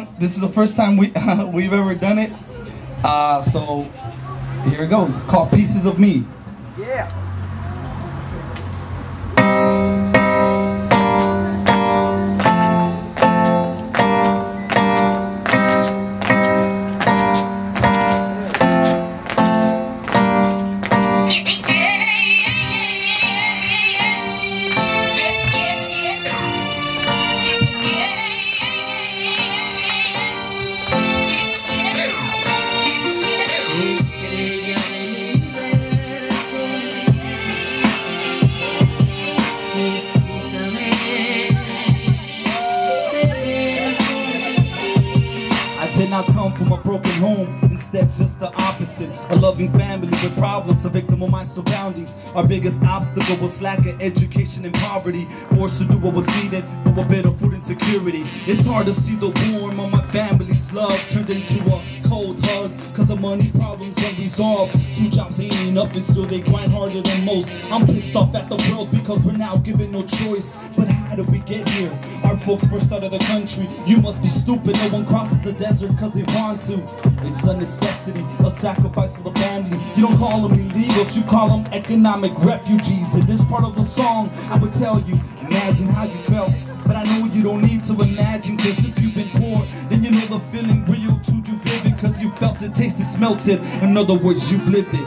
song. This is the first time we've ever done it. So here it goes. It's called Pieces of Me. Yeah. Did not come from a broken home, instead just the opposite. A loving family with problems, a victim of my surroundings. Our biggest obstacle was lack of education and poverty, forced to do what was needed for a bit of food and security. It's hard to see the warmth of my family's love turned into a cold hug, cause the money problems unresolved. 2 jobs ain't enough and still they grind harder than most. I'm pissed off at the world because we're now given no choice. But how did we get here? Our folks first started the country. You must be stupid, no one crosses the desert cause they want to. It's a necessity, a sacrifice for the family. You don't call them illegals, you call them economic refugees. In this part of the song, I would tell you, imagine how you felt. But I know you don't need to imagine, cause if you've been poor, then you know the feeling real too. You live it cause you felt it, tasted, smelt it. In other words, you've lived it.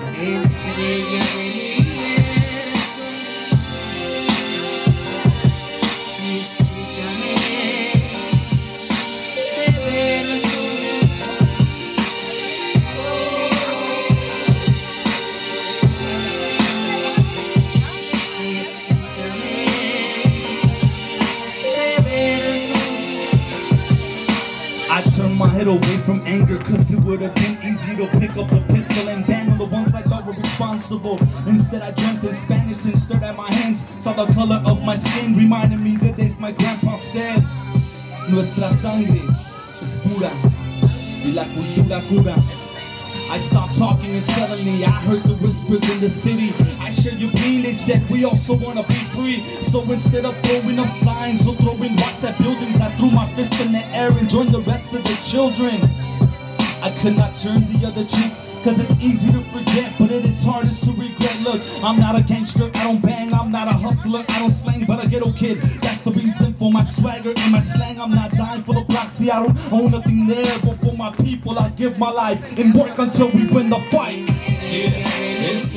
I turned my head away from anger, cause it would have been easy to pick up the pistol and bang on the ones I thought were responsible. Instead I dreamt in Spanish and stared at my hands, saw the color of my skin, reminded me the days my grandpa said, nuestra sangre es pura y la cultura cura. I stopped talking and suddenly I heard the whispers in the city. I share your pain, they said we also wanna be free. So instead of throwing up signs or throwing rocks at buildings, I threw my fist in the air and joined the rest of the children. I could not turn the other cheek, cause it's easy to forget, but it is hardest to regret. Look, I'm not a gangster, I don't bang, I'm not a hustler, I don't slang, but a ghetto kid. That's the reason for my swagger and my slang. I'm not dying for the proxy, I don't own nothing there, but for my people I give my life and work until we win the fight. Yeah, it's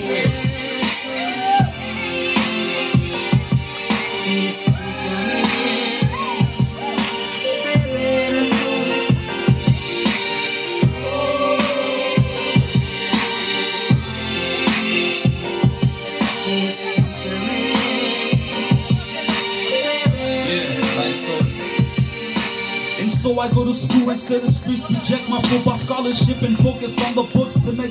so I go to school instead of streets, reject my football scholarship and focus on the books to make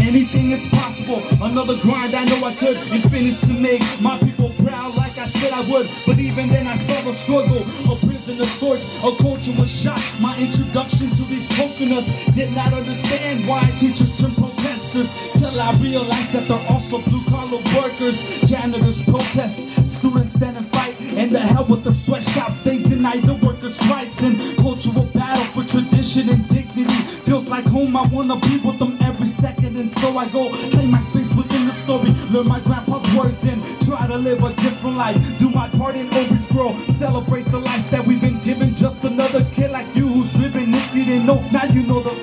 anything is possible. Another grind I know I could and finish to make my people proud like I said I would. But even then I saw the struggle, a prison of sorts, a culture was shot. My introduction to these coconuts, did not understand why teachers turn protesters, till I realized that they're also blue-collar workers. Janitors protest, students stand and fight, and the hell with the sweatshops, they deny the workers' rights. And cultural battle for tradition and dignity feels like home, I wanna be with them every second. And so I go claim my space within the story, learn my grandpa's words and try to live a different life. Do my part and always grow, celebrate the life that we've been given. Just another kid like you who's driven. If you didn't know, now you know the